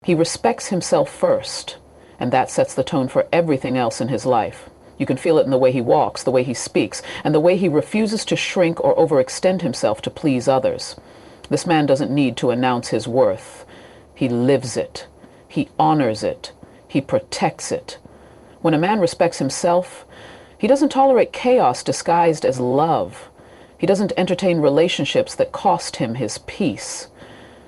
He respects himself first, and that sets the tone for everything else in his life. You can feel it in the way he walks, the way he speaks, and the way he refuses to shrink or overextend himself to please others. This man doesn't need to announce his worth. He lives it. He honors it. He protects it. When a man respects himself, he doesn't tolerate chaos disguised as love. He doesn't entertain relationships that cost him his peace.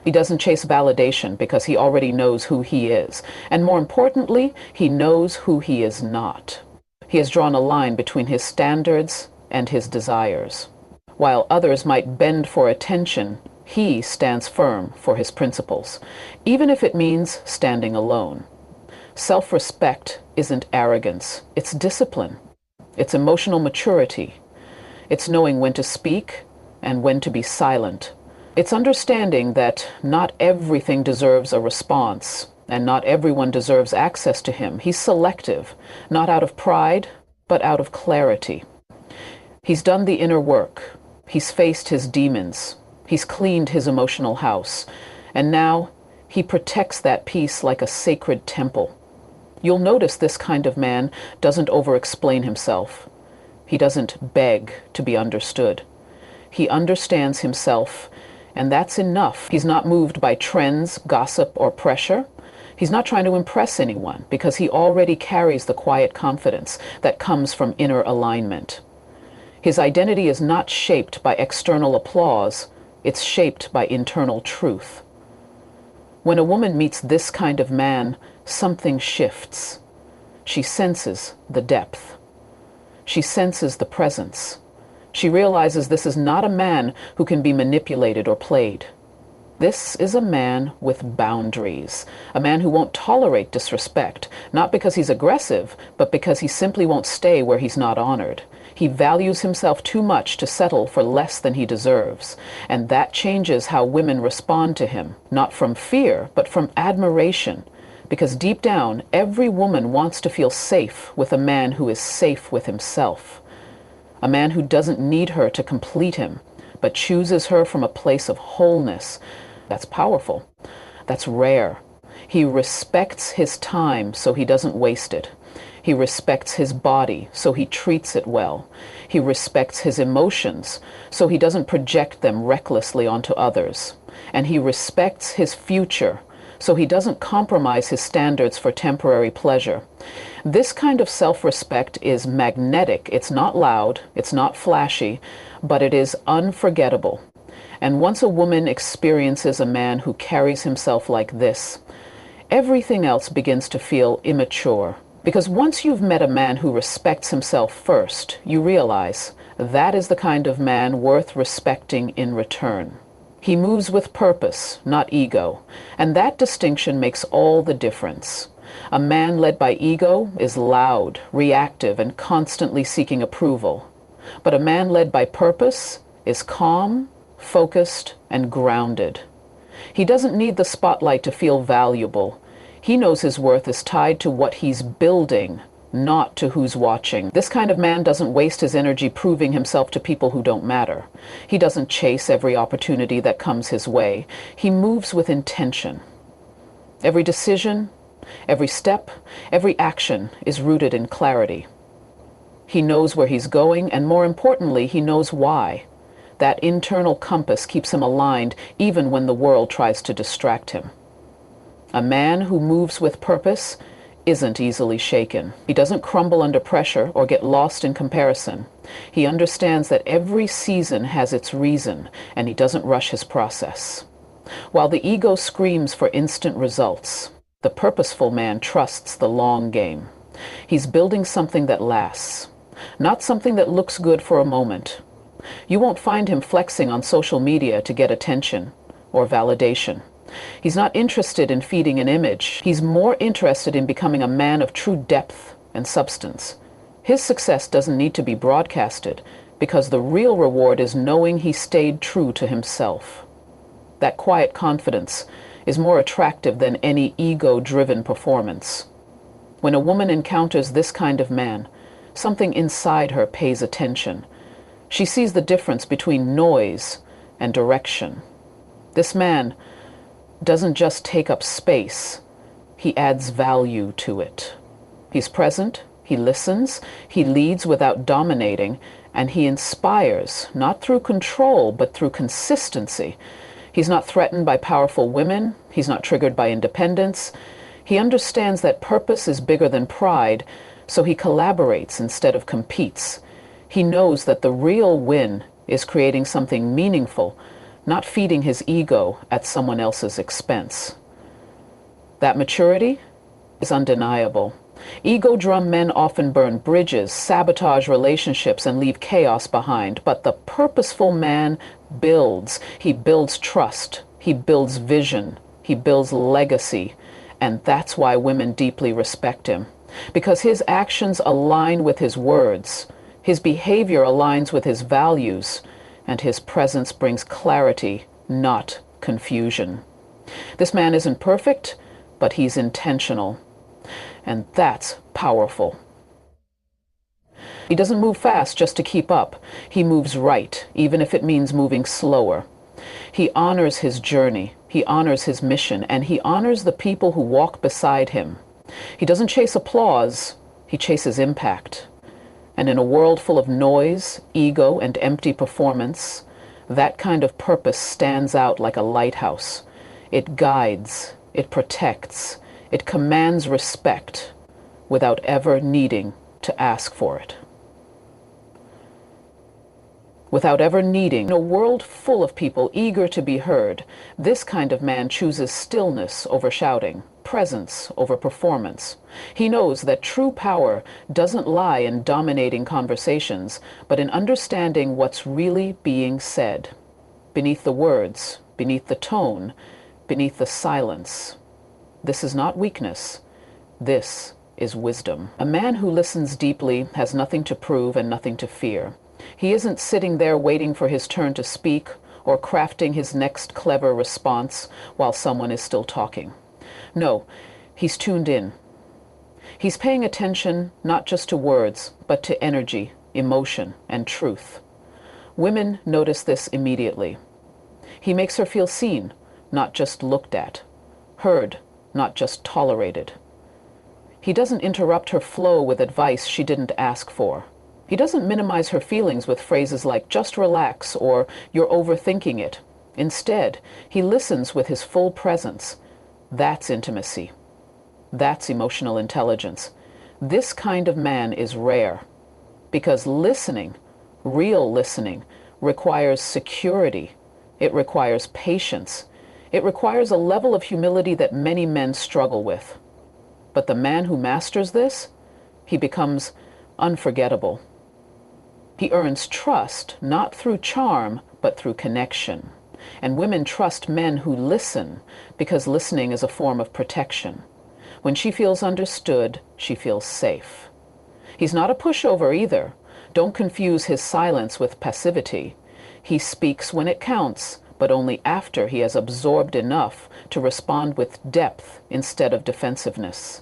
He doesn't chase validation because he already knows who he is. And more importantly, he knows who he is not. He has drawn a line between his standards and his desires. While others might bend for attention, he stands firm for his principles, even if it means standing alone. Self-respect isn't arrogance, it's discipline. It's emotional maturity. It's knowing when to speak and when to be silent. It's understanding that not everything deserves a response, and not everyone deserves access to him. He's selective, not out of pride, but out of clarity. He's done the inner work. He's faced his demons. He's cleaned his emotional house. And now he protects that peace like a sacred temple. You'll notice this kind of man doesn't over-explain himself. He doesn't beg to be understood. He understands himself, and that's enough. He's not moved by trends, gossip, or pressure. He's not trying to impress anyone because he already carries the quiet confidence that comes from inner alignment. His identity is not shaped by external applause. It's shaped by internal truth. When a woman meets this kind of man, something shifts. She senses the depth. She senses the presence. She realizes this is not a man who can be manipulated or played. This is a man with boundaries, a man who won't tolerate disrespect, not because he's aggressive, but because he simply won't stay where he's not honored. He values himself too much to settle for less than he deserves, and that changes how women respond to him, not from fear, but from admiration. Because deep down, every woman wants to feel safe with a man who is safe with himself. A man who doesn't need her to complete him, but chooses her from a place of wholeness. That's powerful. That's rare. He respects his time so he doesn't waste it. He respects his body so he treats it well. He respects his emotions so he doesn't project them recklessly onto others. And he respects his future so he doesn't compromise his standards for temporary pleasure. This kind of self-respect is magnetic. It's not loud, it's not flashy, but it is unforgettable. And once a woman experiences a man who carries himself like this, everything else begins to feel immature. Because once you've met a man who respects himself first, you realize that is the kind of man worth respecting in return. He moves with purpose, not ego, and that distinction makes all the difference. A man led by ego is loud, reactive, and constantly seeking approval. But a man led by purpose is calm, focused, and grounded. He doesn't need the spotlight to feel valuable. He knows his worth is tied to what he's building, not to who's watching. This kind of man doesn't waste his energy proving himself to people who don't matter. He doesn't chase every opportunity that comes his way. He moves with intention. Every decision, every step, every action is rooted in clarity. He knows where he's going, and more importantly, he knows why. That internal compass keeps him aligned even when the world tries to distract him. A man who moves with purpose isn't easily shaken. He doesn't crumble under pressure or get lost in comparison. He understands that every season has its reason, and he doesn't rush his process. While the ego screams for instant results, the purposeful man trusts the long game. He's building something that lasts, not something that looks good for a moment. You won't find him flexing on social media to get attention or validation. He's not interested in feeding an image. He's more interested in becoming a man of true depth and substance. His success doesn't need to be broadcasted because the real reward is knowing he stayed true to himself. That quiet confidence is more attractive than any ego-driven performance. When a woman encounters this kind of man, something inside her pays attention. She sees the difference between noise and direction. This man doesn't just take up space, he adds value to it. He's present, he listens, he leads without dominating, and he inspires, not through control, but through consistency. He's not threatened by powerful women, he's not triggered by independence. He understands that purpose is bigger than pride, so he collaborates instead of competes. He knows that the real win is creating something meaningful, not feeding his ego at someone else's expense. That maturity is undeniable. Ego-drum men often burn bridges, sabotage relationships, and leave chaos behind. But the purposeful man builds. He builds trust. He builds vision. He builds legacy. And that's why women deeply respect him. Because his actions align with his words. His behavior aligns with his values. And his presence brings clarity, not confusion. This man isn't perfect, but he's intentional. And that's powerful. He doesn't move fast just to keep up. He moves right, even if it means moving slower. He honors his journey. He honors his mission, and he honors the people who walk beside him. He doesn't chase applause. He chases impact. And in a world full of noise, ego, and empty performance, that kind of purpose stands out like a lighthouse. It guides, it protects, it commands respect without ever needing to ask for it. Without ever needing. In a world full of people eager to be heard, this kind of man chooses stillness over shouting, presence over performance. He knows that true power doesn't lie in dominating conversations, but in understanding what's really being said, beneath the words, beneath the tone, beneath the silence. This is not weakness. This is wisdom. A man who listens deeply has nothing to prove and nothing to fear. He isn't sitting there waiting for his turn to speak or crafting his next clever response while someone is still talking. No, he's tuned in. He's paying attention not just to words, but to energy, emotion, and truth. Women notice this immediately. He makes her feel seen, not just looked at, heard, not just tolerated. He doesn't interrupt her flow with advice she didn't ask for. He doesn't minimize her feelings with phrases like, just relax, or you're overthinking it. Instead, he listens with his full presence. That's intimacy. That's emotional intelligence. This kind of man is rare, because listening, real listening, requires security. It requires patience. It requires a level of humility that many men struggle with. But the man who masters this, he becomes unforgettable. He earns trust, not through charm, but through connection. And women trust men who listen, because listening is a form of protection. When she feels understood, she feels safe. He's not a pushover either. Don't confuse his silence with passivity. He speaks when it counts, but only after he has absorbed enough to respond with depth instead of defensiveness.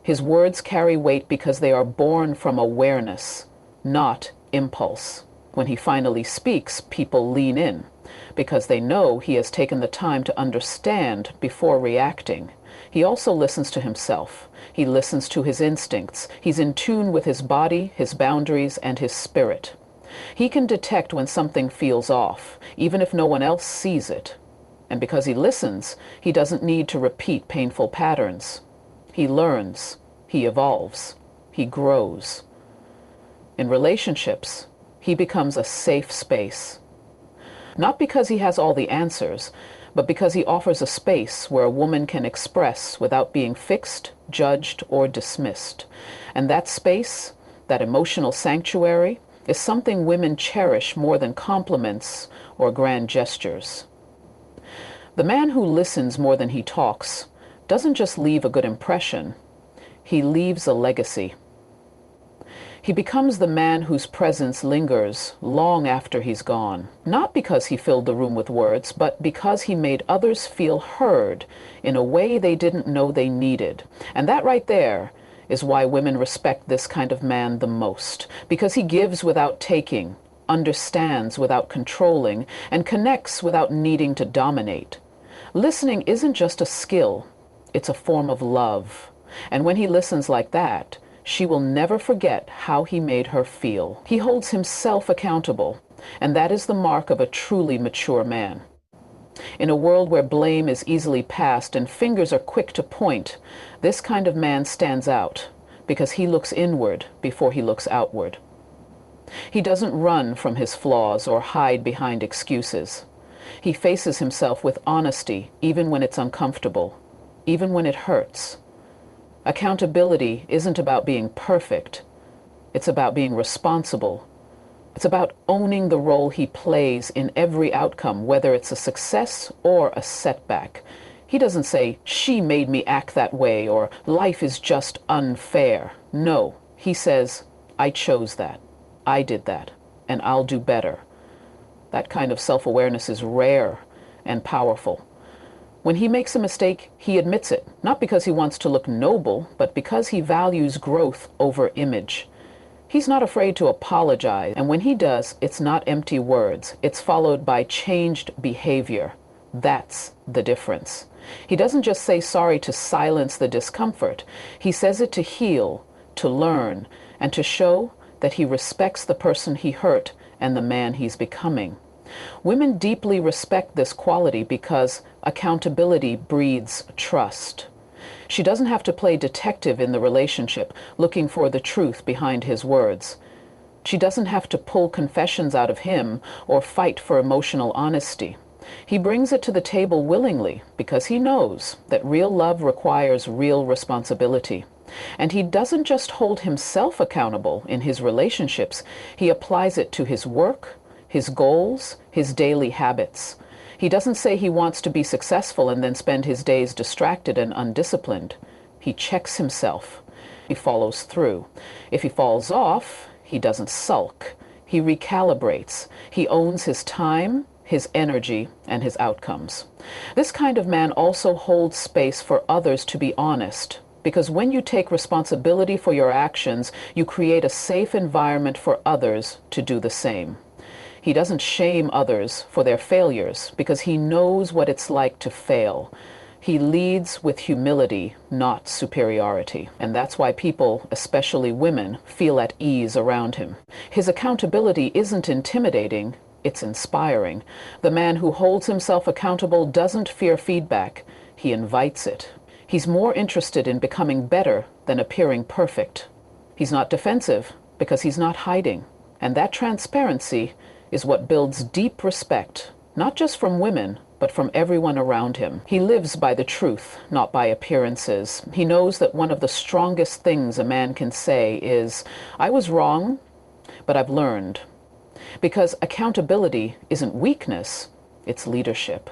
His words carry weight because they are born from awareness, not impulse. When he finally speaks, people lean in because they know he has taken the time to understand before reacting. He also listens to himself. He listens to his instincts. He's in tune with his body, his boundaries, and his spirit. He can detect when something feels off, even if no one else sees it. And because he listens, he doesn't need to repeat painful patterns. He learns, he evolves, he grows. In relationships, he becomes a safe space. Not because he has all the answers, but because he offers a space where a woman can express without being fixed, judged, or dismissed. And that space, that emotional sanctuary, is something women cherish more than compliments or grand gestures. The man who listens more than he talks doesn't just leave a good impression, he leaves a legacy. He becomes the man whose presence lingers long after he's gone, not because he filled the room with words, but because he made others feel heard in a way they didn't know they needed. And that right there is why women respect this kind of man the most, because he gives without taking, understands without controlling, and connects without needing to dominate. Listening isn't just a skill, It's a form of love. And when he listens like that, she will never forget how he made her feel. He holds himself accountable, and that is the mark of a truly mature man. In a world where blame is easily passed and fingers are quick to point, this kind of man stands out because he looks inward before he looks outward. He doesn't run from his flaws or hide behind excuses. He faces himself with honesty, even when it's uncomfortable, even when it hurts. Accountability isn't about being perfect. It's about being responsible. It's about owning the role he plays in every outcome, whether it's a success or a setback. He doesn't say, "She made me act that way," or "Life is just unfair." No, he says, "I chose that. I did that, and I'll do better." That kind of self-awareness is rare and powerful. When he makes a mistake, he admits it, not because he wants to look noble, but because he values growth over image. He's not afraid to apologize, and when he does, it's not empty words. It's followed by changed behavior. That's the difference. He doesn't just say sorry to silence the discomfort. He says it to heal, to learn, and to show that he respects the person he hurt and the man he's becoming. Women deeply respect this quality because accountability breeds trust. She doesn't have to play detective in the relationship, looking for the truth behind his words. She doesn't have to pull confessions out of him or fight for emotional honesty. He brings it to the table willingly because he knows that real love requires real responsibility. And he doesn't just hold himself accountable in his relationships, he applies it to his work, his goals, his daily habits. He doesn't say he wants to be successful and then spend his days distracted and undisciplined. He checks himself. He follows through. If he falls off, he doesn't sulk. He recalibrates. He owns his time, his energy, and his outcomes. This kind of man also holds space for others to be honest, because when you take responsibility for your actions, you create a safe environment for others to do the same. He doesn't shame others for their failures because he knows what it's like to fail. He leads with humility, not superiority. And that's why people, especially women, feel at ease around him. His accountability isn't intimidating, it's inspiring. The man who holds himself accountable doesn't fear feedback, he invites it. He's more interested in becoming better than appearing perfect. He's not defensive because he's not hiding. And that transparency is what builds deep respect, not just from women, but from everyone around him. He lives by the truth, not by appearances. He knows that one of the strongest things a man can say is, "I was wrong, but I've learned." Because accountability isn't weakness, it's leadership.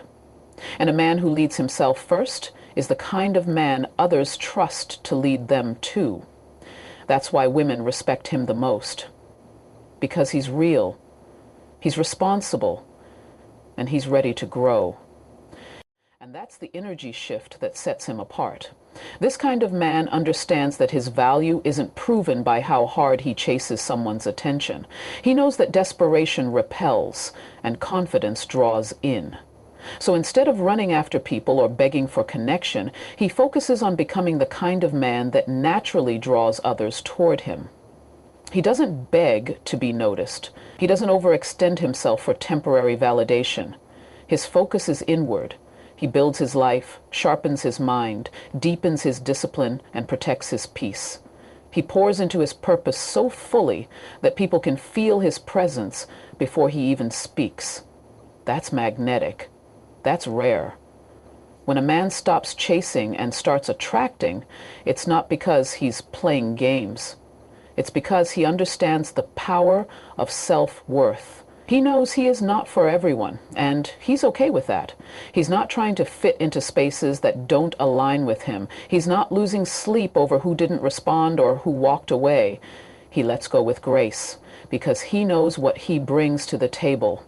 And a man who leads himself first is the kind of man others trust to lead them too. That's why women respect him the most. Because he's real, he's responsible, and he's ready to grow. And that's the energy shift that sets him apart. This kind of man understands that his value isn't proven by how hard he chases someone's attention. He knows that desperation repels and confidence draws in. So instead of running after people or begging for connection, he focuses on becoming the kind of man that naturally draws others toward him. He doesn't beg to be noticed. He doesn't overextend himself for temporary validation. His focus is inward. He builds his life, sharpens his mind, deepens his discipline, and protects his peace. He pours into his purpose so fully that people can feel his presence before he even speaks. That's magnetic. That's rare. When a man stops chasing and starts attracting, it's not because he's playing games. It's because he understands the power of self-worth. He knows he is not for everyone, and he's okay with that. He's not trying to fit into spaces that don't align with him. He's not losing sleep over who didn't respond or who walked away. He lets go with grace because he knows what he brings to the table.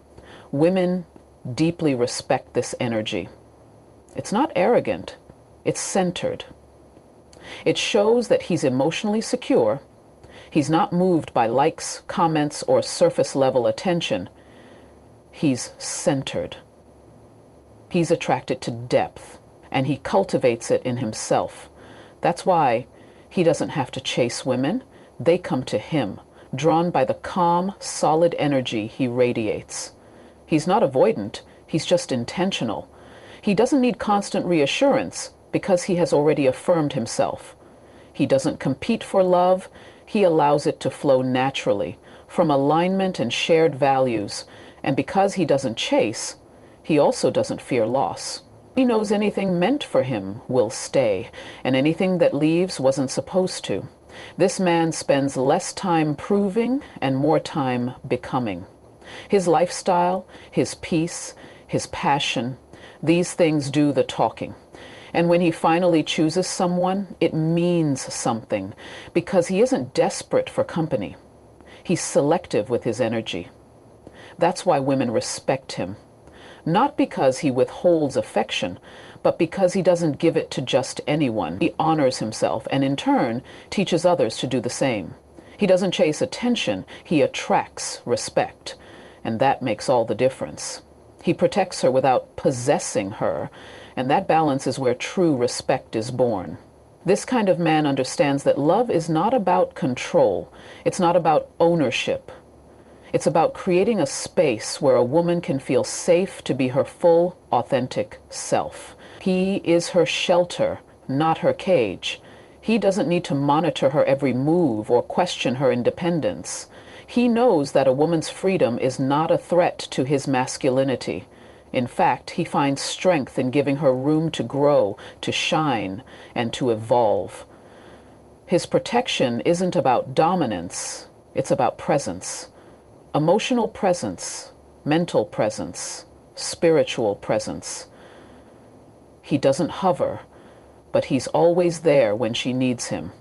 Women deeply respect this energy. It's not arrogant, it's centered. It shows that he's emotionally secure. He's not moved by likes, comments, or surface-level attention. He's centered. He's attracted to depth. and he cultivates it in himself. That's why he doesn't have to chase women. They come to him, drawn by the calm, solid energy he radiates. He's not avoidant, he's just intentional. He doesn't need constant reassurance because he has already affirmed himself. He doesn't compete for love, he allows it to flow naturally from alignment and shared values. And because he doesn't chase, he also doesn't fear loss. He knows anything meant for him will stay, and anything that leaves wasn't supposed to. This man spends less time proving and more time becoming. His lifestyle, his peace, his passion, these things do the talking. And when he finally chooses someone, it means something, because he isn't desperate for company. He's selective with his energy. That's why women respect him. Not because he withholds affection, but because he doesn't give it to just anyone. He honors himself and in turn teaches others to do the same. He doesn't chase attention, he attracts respect. And that makes all the difference. He protects her without possessing her, and that balance is where true respect is born. This kind of man understands that love is not about control. It's not about ownership. It's about creating a space where a woman can feel safe to be her full, authentic self. He is her shelter, not her cage. He doesn't need to monitor her every move or question her independence. He knows that a woman's freedom is not a threat to his masculinity. In fact, he finds strength in giving her room to grow, to shine, and to evolve. His protection isn't about dominance, it's about presence. Emotional presence, mental presence, spiritual presence. He doesn't hover, but he's always there when she needs him.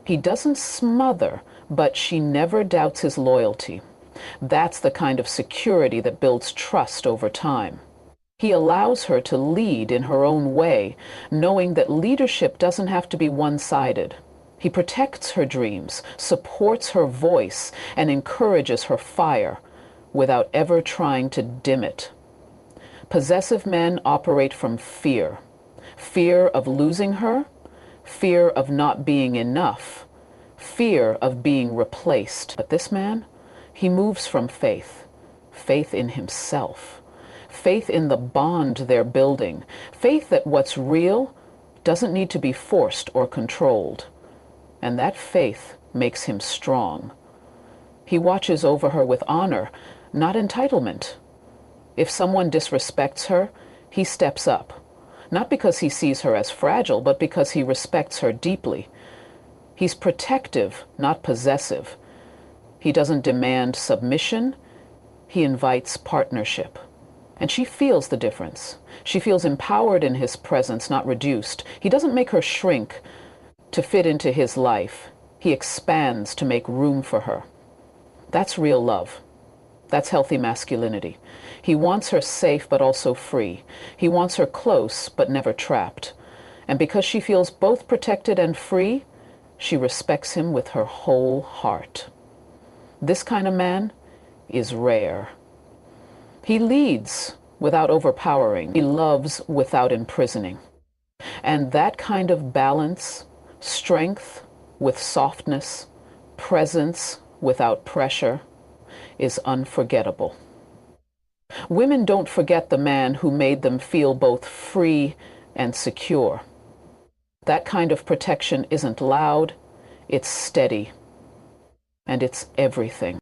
He doesn't smother, but she never doubts his loyalty. That's the kind of security that builds trust over time. He allows her to lead in her own way, knowing that leadership doesn't have to be one-sided. He protects her dreams, supports her voice, and encourages her fire without ever trying to dim it. Possessive men operate from fear. Fear of losing her, fear of not being enough, fear of being replaced. But this man, he moves from faith, faith in himself, faith in the bond they're building, faith that what's real doesn't need to be forced or controlled. And that faith makes him strong. He watches over her with honor, not entitlement. If someone disrespects her, he steps up, not because he sees her as fragile, but because he respects her deeply. He's protective, not possessive. He doesn't demand submission, he invites partnership. And she feels the difference. She feels empowered in his presence, not reduced. He doesn't make her shrink to fit into his life. He expands to make room for her. That's real love. That's healthy masculinity. He wants her safe but also free. He wants her close but never trapped. And because she feels both protected and free, she respects him with her whole heart. This kind of man is rare. He leads without overpowering. He loves without imprisoning. And that kind of balance, strength with softness, presence without pressure, is unforgettable. Women don't forget the man who made them feel both free and secure. That kind of protection isn't loud, it's steady, and it's everything.